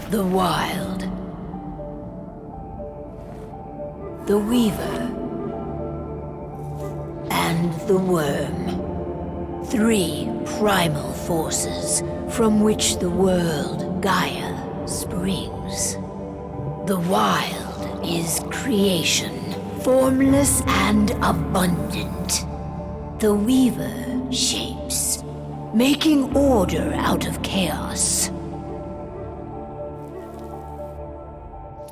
The Wild. The Weaver. And the Worm. 3 primal forces from which the world, Gaia, springs. The Wild is creation, formless and abundant. The Weaver shapes, making order out of chaos.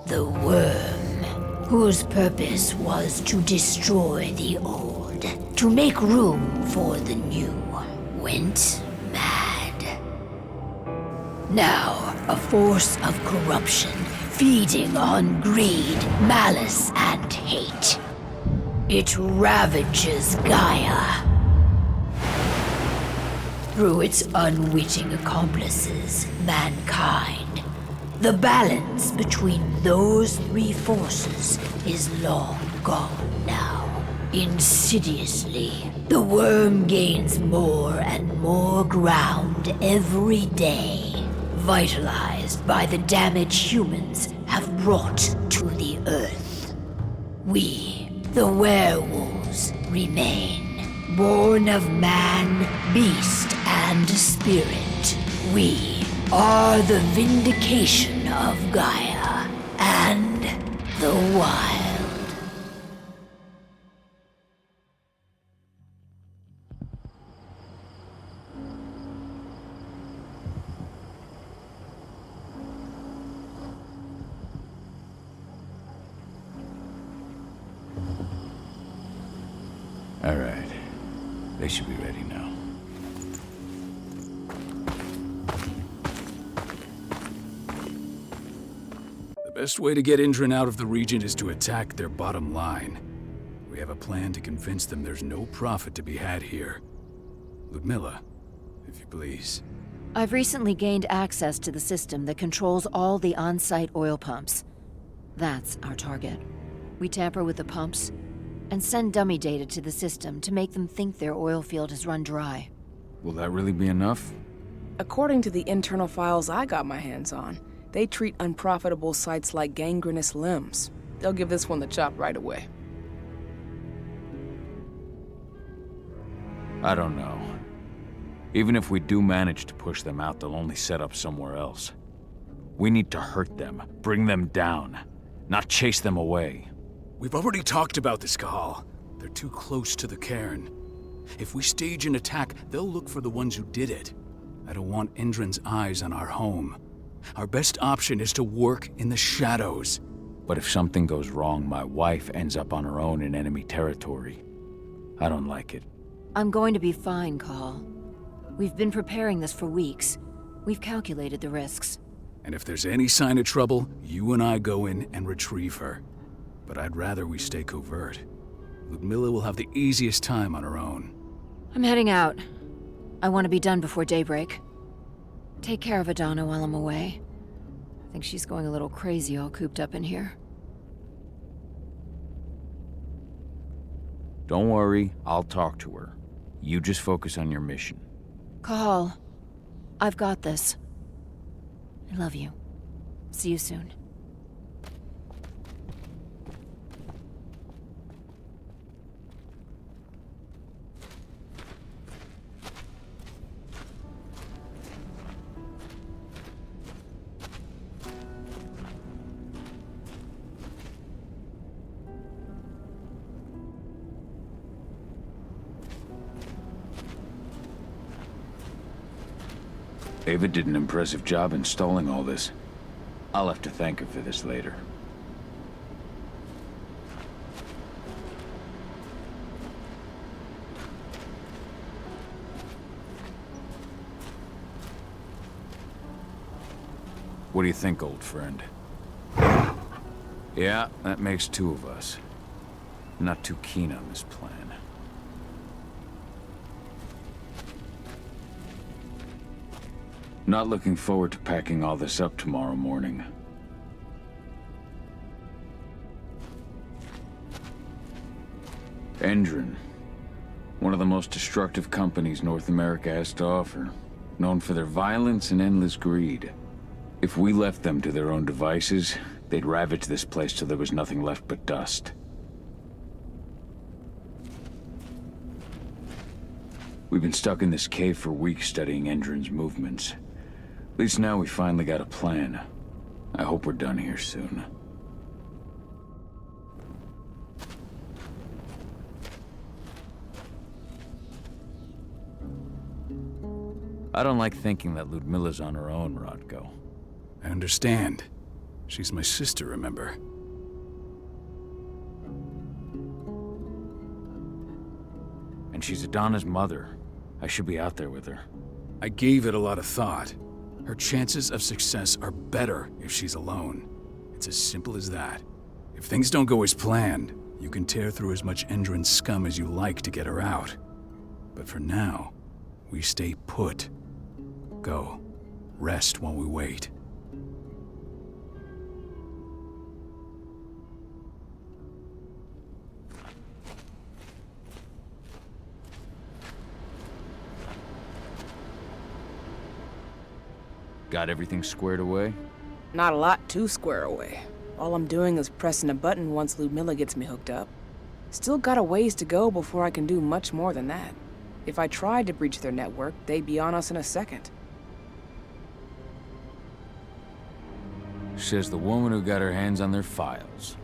The Worm, whose purpose was to destroy the old, to make room for the new, went mad. Now, a force of corruption, feeding on greed, malice, and hate. It ravages Gaia. Through its unwitting accomplices, mankind. The balance between those 3 forces is long gone now. Insidiously, the Worm gains more and more ground every day, vitalized by the damage humans have brought to the Earth. We, the werewolves, remain, born of man, beast, and spirit. We are the vindication of Gaia and the Wild. All right. They should be ready now. The best way to get Indran out of the region is to attack their bottom line. We have a plan to convince them there's no profit to be had here. Ludmilla, if you please. I've recently gained access to the system that controls all the on-site oil pumps. That's our target. We tamper with the pumps and send dummy data to the system to make them think their oil field has run dry. Will that really be enough? According to the internal files I got my hands on, they treat unprofitable sites like gangrenous limbs. They'll give this one the chop right away. I don't know. Even if we do manage to push them out, they'll only set up somewhere else. We need to hurt them, bring them down, not chase them away. We've already talked about this, Kahal. They're too close to the cairn. If we stage an attack, they'll look for the ones who did it. I don't want Indran's eyes on our home. Our best option is to work in the shadows. But if something goes wrong, my wife ends up on her own in enemy territory. I don't like it. I'm going to be fine, Call. We've been preparing this for weeks. We've calculated the risks. And if there's any sign of trouble, you and I go in and retrieve her. But I'd rather we stay covert. Ludmilla will have the easiest time on her own. I'm heading out. I want to be done before daybreak. Take care of Adana while I'm away. I think she's going a little crazy all cooped up in here. Don't worry, I'll talk to her. You just focus on your mission. Call. I've got this. I love you. See you soon. Ava did an impressive job installing all this. I'll have to thank her for this later. What do you think, old friend? Yeah, that makes two of us. Not too keen on this plan. Not looking forward to packing all this up tomorrow morning. Endron. One of the most destructive companies North America has to offer. Known for their violence and endless greed. If we left them to their own devices, they'd ravage this place till there was nothing left but dust. We've been stuck in this cave for weeks studying Endron's movements. At least now we finally got a plan. I hope we're done here soon. I don't like thinking that Ludmilla's on her own, Rodko. I understand. She's my sister, remember? And she's Adana's mother. I should be out there with her. I gave it a lot of thought. Her chances of success are better if she's alone. It's as simple as that. If things don't go as planned, you can tear through as much Endron scum as you like to get her out. But for now, we stay put. Go. Rest while we wait. Got everything squared away? Not a lot to square away. All I'm doing is pressing a button once Ludmilla gets me hooked up. Still got a ways to go before I can do much more than that. If I tried to breach their network, they'd be on us in a second. Says the woman who got her hands on their files.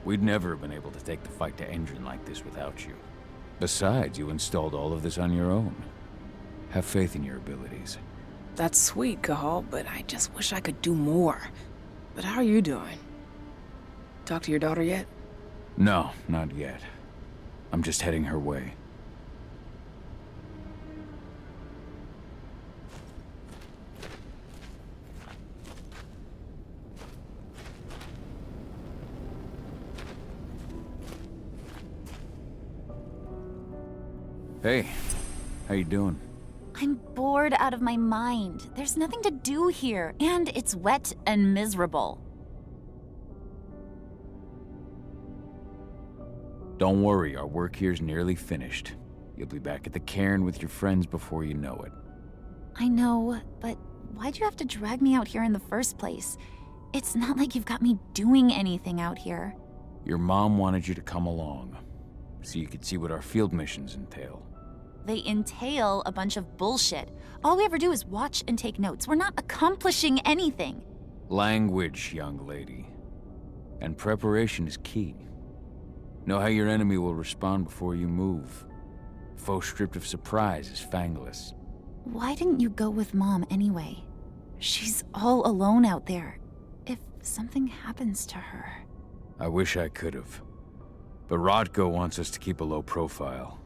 We'd never have been able to take the fight to Endron like this without you. Besides, you installed all of this on your own. Have faith in your abilities. That's sweet, Cahal, but I just wish I could do more. But how are you doing? Talk to your daughter yet? No, not yet. I'm just heading her way. Hey, how you doing? I'm bored out of my mind. There's nothing to do here, and it's wet and miserable. Don't worry, our work here's nearly finished. You'll be back at the cairn with your friends before you know it. I know, but why'd you have to drag me out here in the first place? It's not like you've got me doing anything out here. Your mom wanted you to come along, so you could see what our field missions entail. They entail a bunch of bullshit. All we ever do is watch and take notes. We're not accomplishing anything. Language, young lady. And preparation is key. Know how your enemy will respond before you move. Faux stripped of surprise is fangless. Why didn't you go with Mom anyway? She's all alone out there. If something happens to her... I wish I could've. But Rodko wants us to keep a low profile.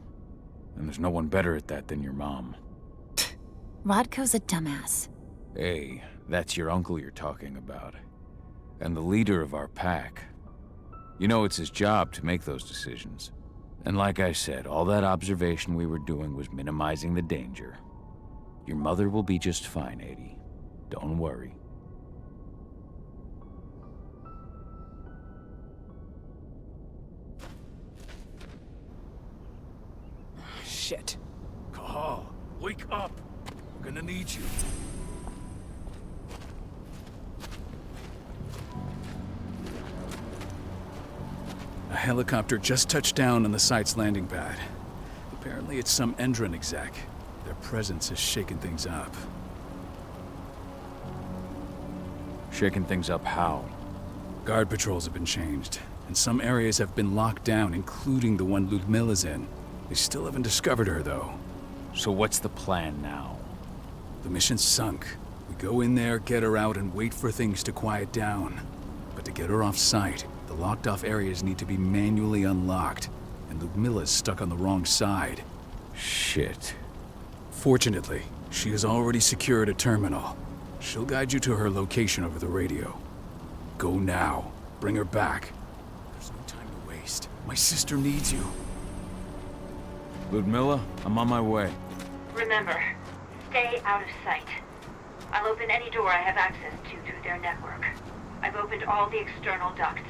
And there's no one better at that than your mom. Rodko's a dumbass. Hey, that's your uncle you're talking about. And the leader of our pack. You know it's his job to make those decisions. And like I said, all that observation we were doing was minimizing the danger. Your mother will be just fine, Eddie. Don't worry. Shit. Cahal, wake up! We're gonna need you. A helicopter just touched down on the site's landing pad. Apparently it's some Endron exec. Their presence has shaken things up. Shaking things up how? Guard patrols have been changed, and some areas have been locked down, including the one Ludmilla's in. They still haven't discovered her, though. So what's the plan now? The mission's sunk. We go in there, get her out, and wait for things to quiet down. But to get her off site, the locked-off areas need to be manually unlocked, and Ludmilla's stuck on the wrong side. Shit. Fortunately, she has already secured a terminal. She'll guide you to her location over the radio. Go now. Bring her back. There's no time to waste. My sister needs you. Ludmilla, I'm on my way. Remember, stay out of sight. I'll open any door I have access to through their network. I've opened all the external ducts.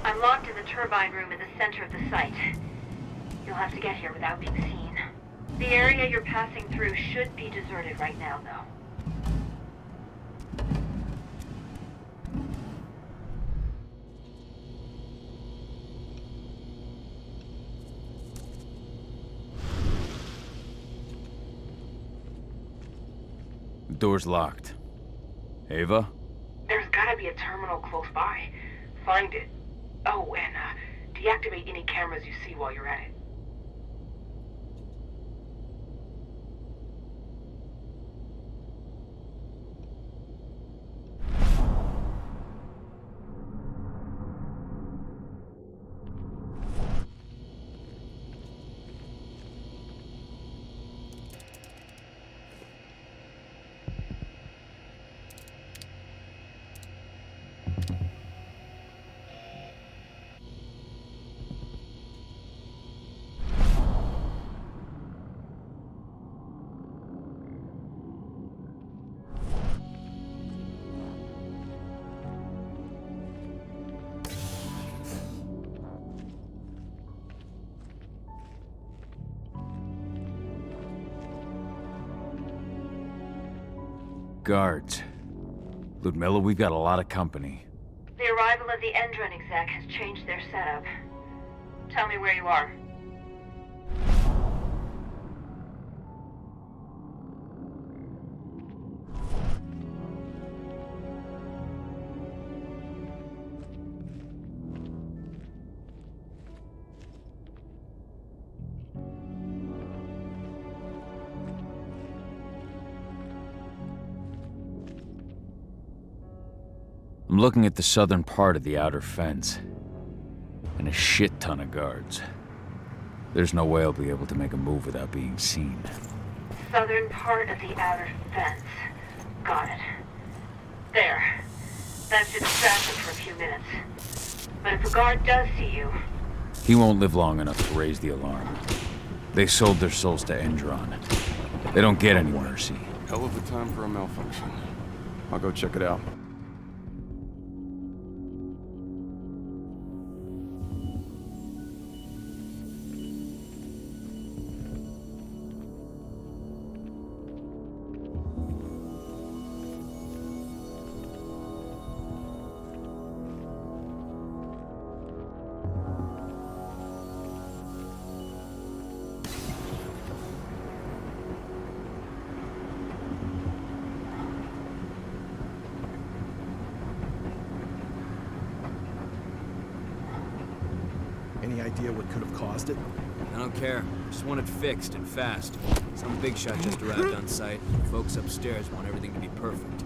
I'm locked in the turbine room in the center of the site. You'll have to get here without being seen. The area you're passing through should be deserted right now, though. The door's locked. Ava? There's gotta be a terminal close by. Find it. Oh, and deactivate any cameras you see while you're at it. Guards. Ludmilla, we've got a lot of company. The arrival of the Endron exec has changed their setup. Tell me where you are. I'm looking at the southern part of the outer fence. And a shit ton of guards. There's no way I'll be able to make a move without being seen. Southern part of the outer fence. Got it. There. That should distract them for a few minutes. But if a guard does see you... He won't live long enough to raise the alarm. They sold their souls to Endron. They don't get any mercy. Hell of a time for a malfunction. I'll go check it out. idea what could have caused it? I don't care. Just want it fixed and fast. Some big shot just arrived on site. Folks upstairs want everything to be perfect.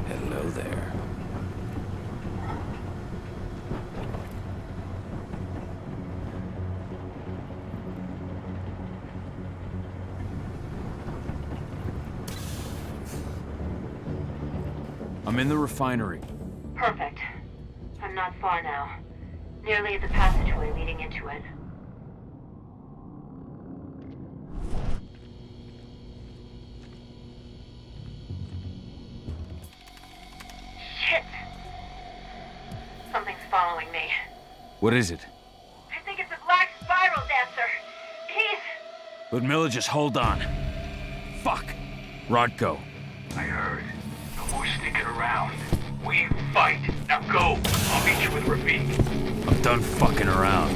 Hello there. I'm in the refinery. Perfect. I'm not far now. Nearly at the passageway leading into it. Shit! Something's following me. What is it? I think it's a black spiral dancer. He's... Ludmilla, just hold on. Fuck. Rodko. I heard. No more sticking around. We fight. Now go. I'll meet you with Rafik. I'm done fucking around.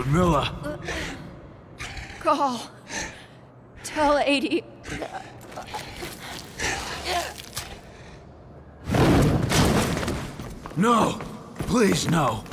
Ludmilla! Call. Tell 80. No! Please, no!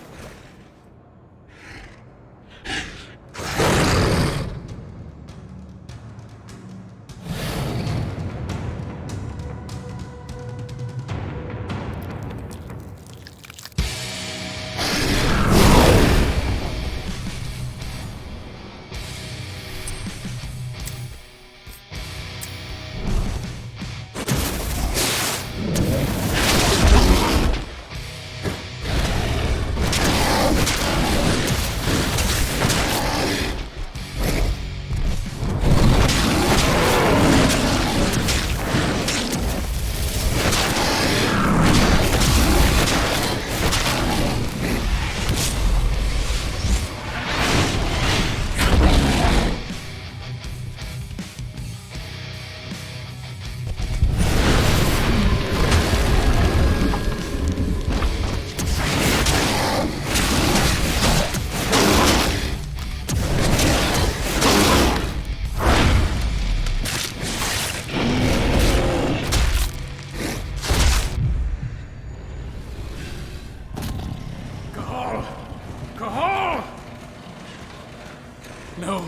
No.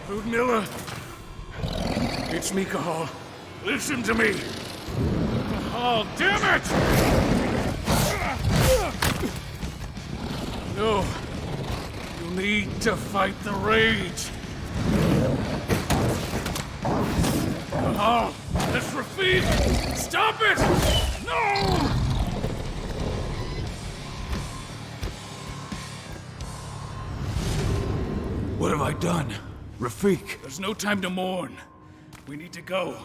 Ludmilla. It's me, Cahal. Listen to me. Cahal, damn it! No. You need to fight the rage. Cahal, that's Rafik! Stop it! No! What have I done? Rafik! There's no time to mourn. We need to go.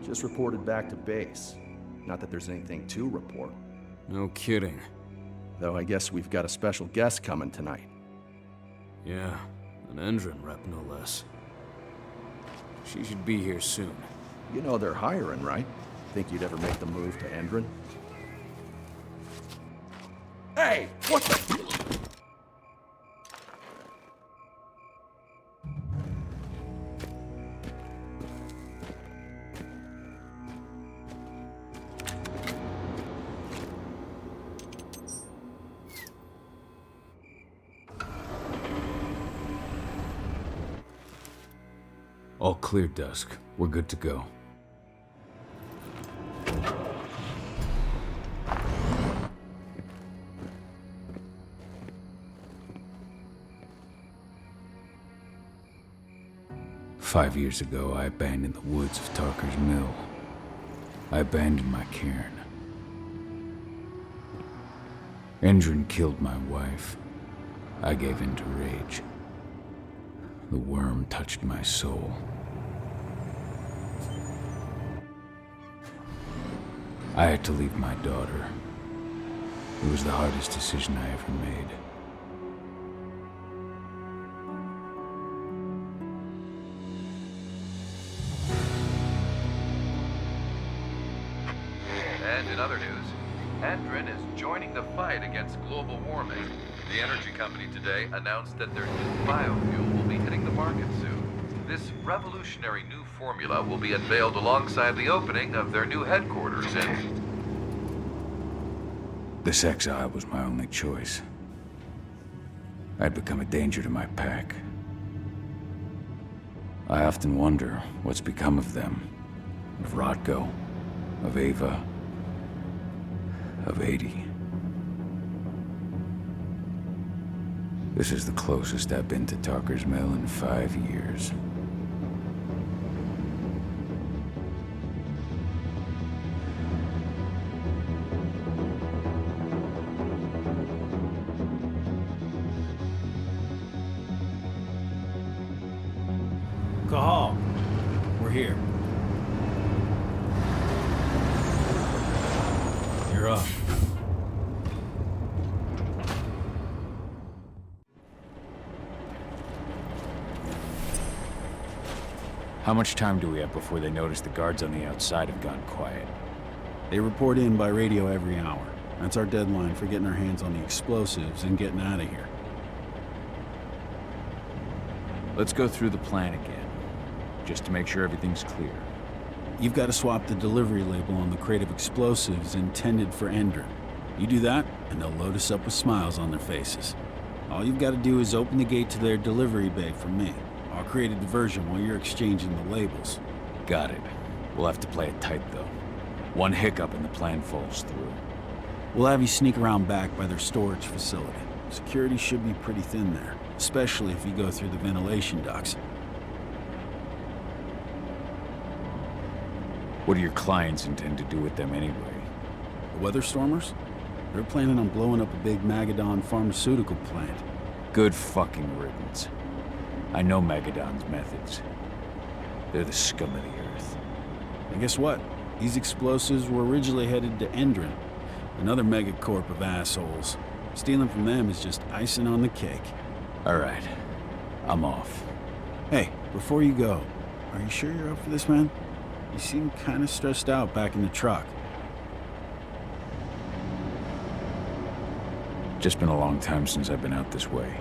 Just reported back to base. Not that there's anything to report. No kidding. Though I guess we've got a special guest coming tonight. Yeah, an Endron rep no less. She should be here soon. You know they're hiring, right? Think you'd ever make the move to Endron? Hey! What the... All clear, Dusk. We're good to go. "5 years ago, I abandoned the woods of Tarker's Mill. I abandoned my cairn. Endron killed my wife. I gave in to rage. The worm touched my soul. I had to leave my daughter. It was the hardest decision I ever made. And in other news, Endron is joining the fight against global warming. The energy company today announced that their new biofuel will be hitting the market soon. This revolutionary new formula will be unveiled alongside the opening of their new headquarters in... This exile was my only choice. I'd become a danger to my pack. I often wonder what's become of them. Of Rodko, of Ava, of 80. This is the closest I've been to Talker's Mill in 5 years. Cahal, we're here. You're up. How much time do we have before they notice the guards on the outside have gone quiet? They report in by radio every hour. That's our deadline for getting our hands on the explosives and getting out of here. Let's go through the plan again, just to make sure everything's clear. You've got to swap the delivery label on the crate of explosives intended for Endron. You do that, and they'll load us up with smiles on their faces. All you've got to do is open the gate to their delivery bay for me. I'll create a diversion while you're exchanging the labels. Got it. We'll have to play it tight, though. One hiccup and the plan falls through. We'll have you sneak around back by their storage facility. Security should be pretty thin there, especially if you go through the ventilation ducts. What do your clients intend to do with them anyway? The Weatherstormers? They're planning on blowing up a big Magadon pharmaceutical plant. Good fucking riddance. I know Magadon's methods. They're the scum of the earth. And guess what? These explosives were originally headed to Endron, another megacorp of assholes. Stealing from them is just icing on the cake. All right. I'm off. Hey, before you go, are you sure you're up for this, man? You seem kind of stressed out back in the truck. Just been a long time since I've been out this way.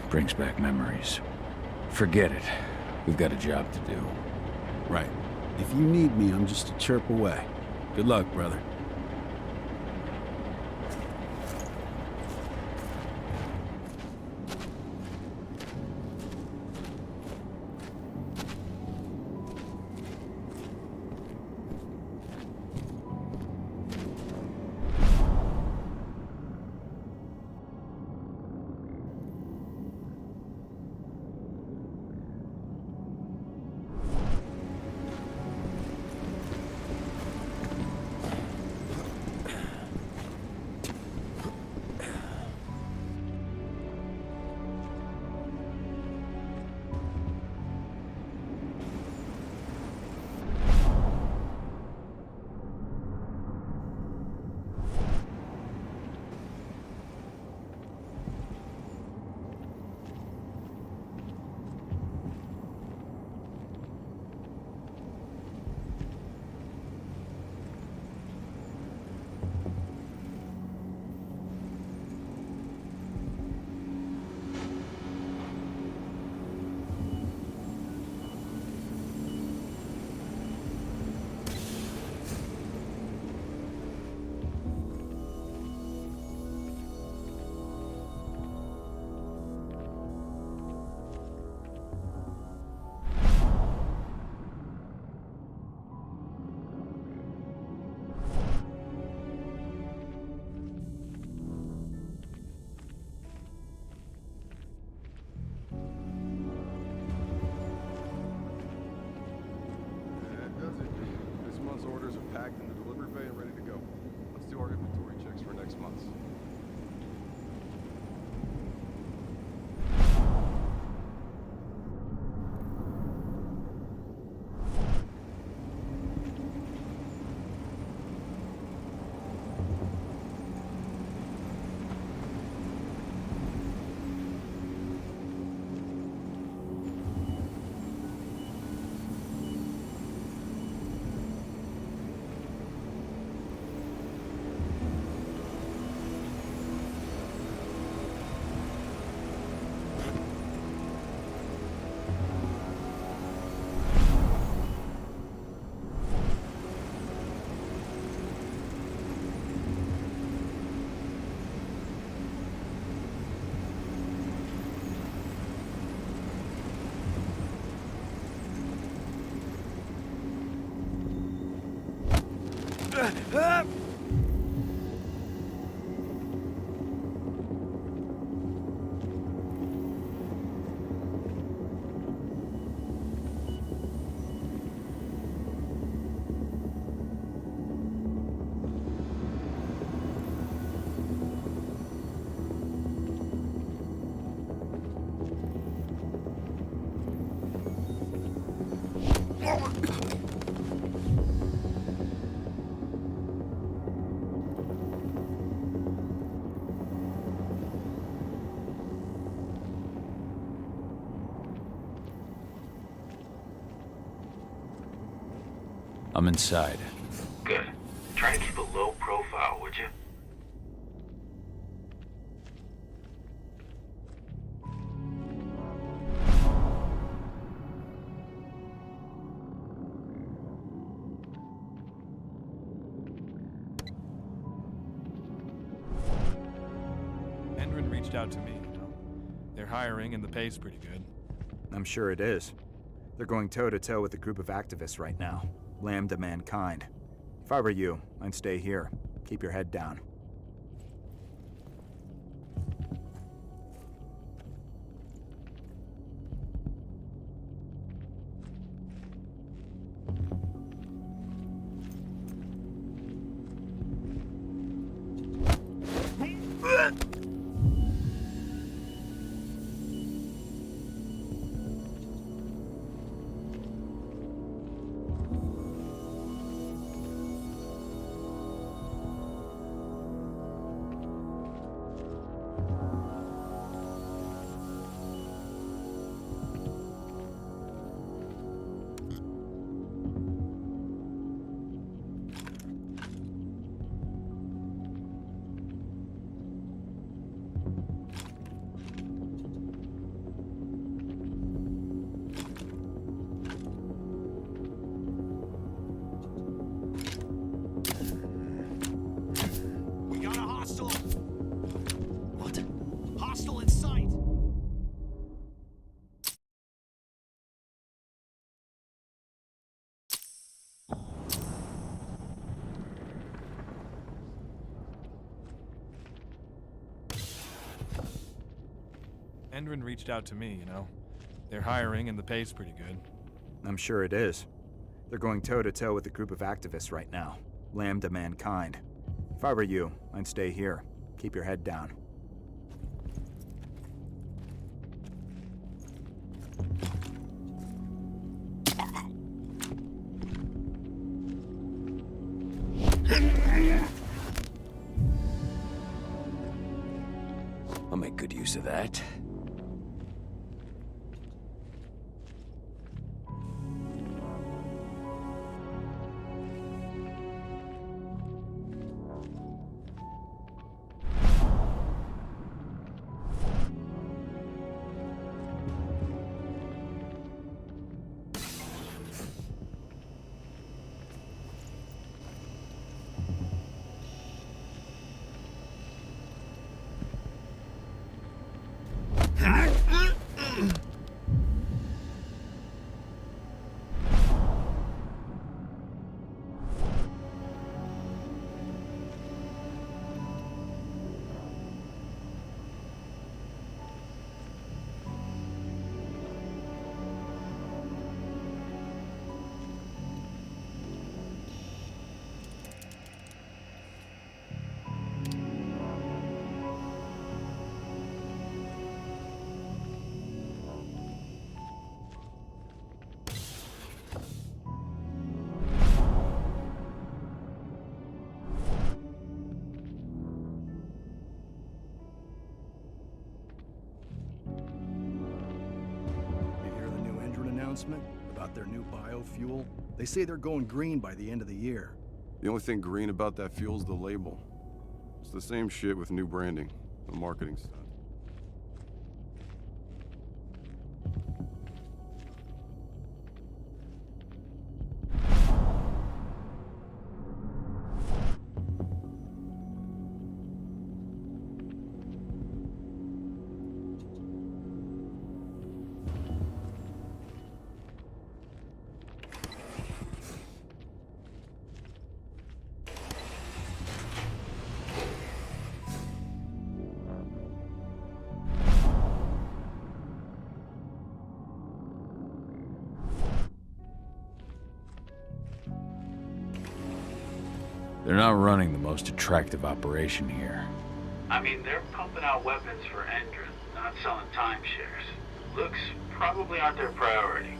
Brings back memories. Forget it. We've got a job to do. Right. If you need me, I'm just a chirp away. Good luck, brother. Orders are packed in the delivery bay and ready to go. Let's do our inventory checks for next month. I'm inside. Good. Try to keep a low profile, would you? Endrin reached out to me, you know. They're hiring and the pay's pretty good. I'm sure it is. They're going toe-to-toe with a group of activists right now. Lambda mankind. If I were you, I'd stay here. Keep your head down. Endrin reached out to me, you know. They're hiring and the pay's pretty good. I'm sure it is. They're going toe-to-toe with a group of activists right now. Lambda mankind. If I were you, I'd stay here. Keep your head down. I'll make good use of that. About their new biofuel? They say they're going green by the end of the year. The only thing green about that fuel's the label. It's the same shit with new branding. A marketing stunt. They're not running the most attractive operation here. I mean, they're pumping out weapons for Endron, not selling timeshares. Looks probably aren't their priority.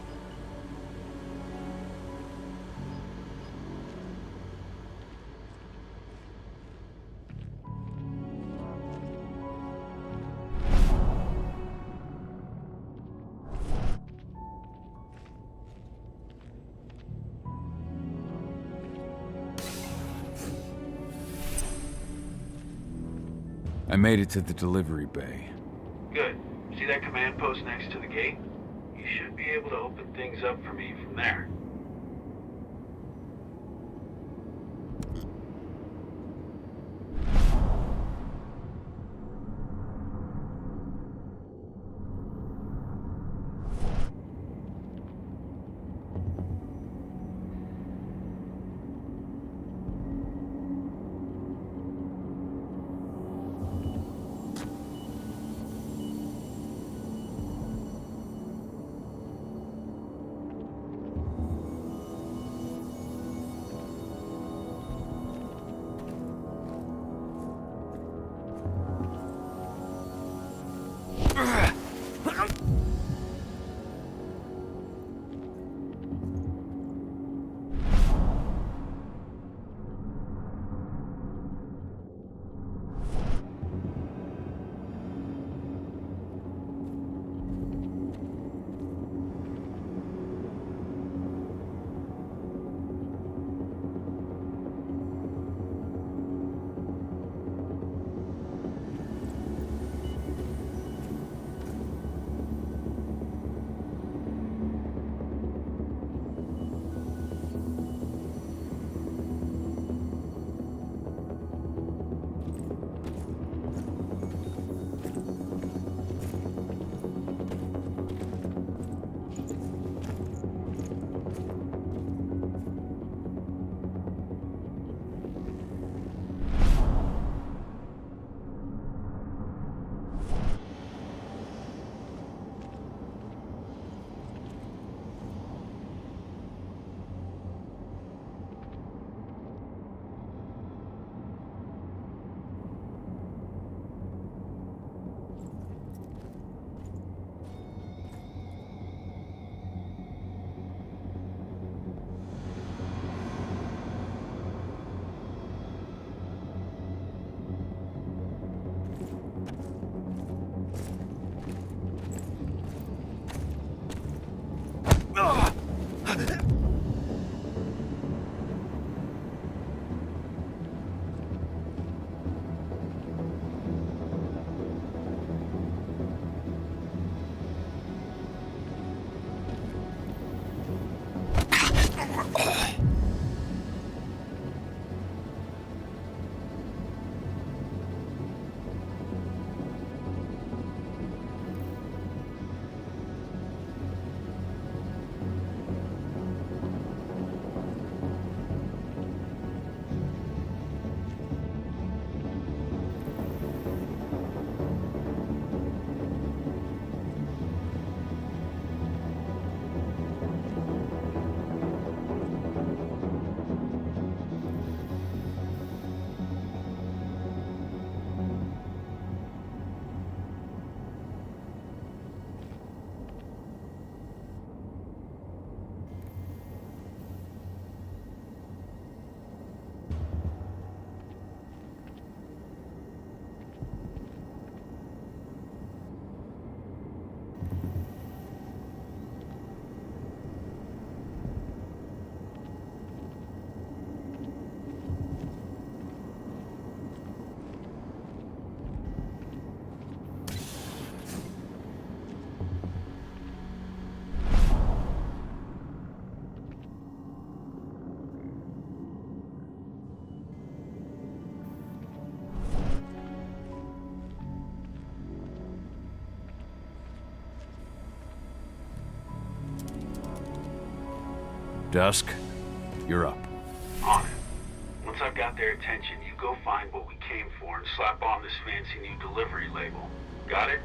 I made it to the delivery bay. Good. See that command post next to the gate? You should be able to open things up for me from there. Dusk, you're up. On it. Once I've got their attention, you go find what we came for and slap on this fancy new delivery label. Got it?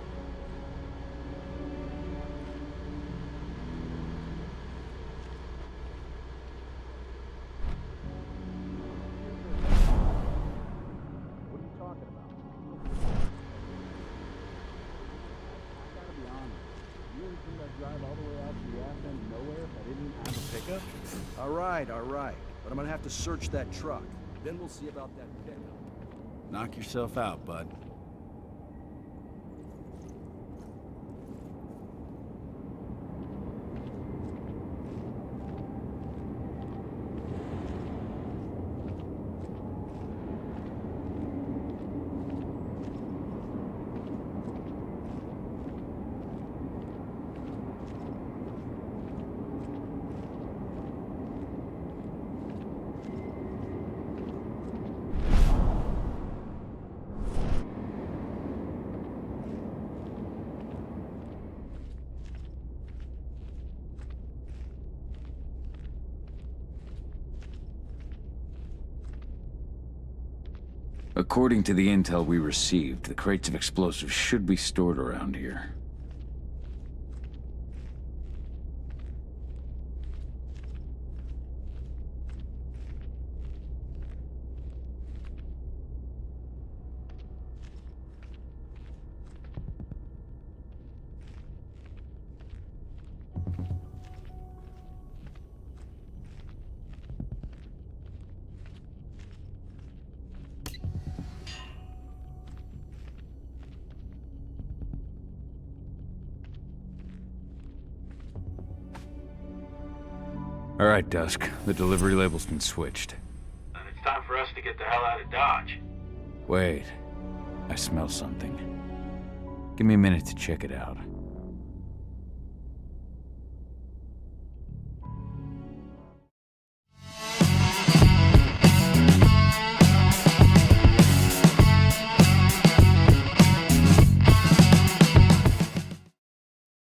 right, all right. But I'm gonna have to search that truck. Then we'll see about that pickup. Knock yourself out, bud. According to the intel we received, the crates of explosives should be stored around here. All right, Dusk. The delivery label's been switched. Then it's time for us to get the hell out of Dodge. Wait. I smell something. Give me a minute to check it out.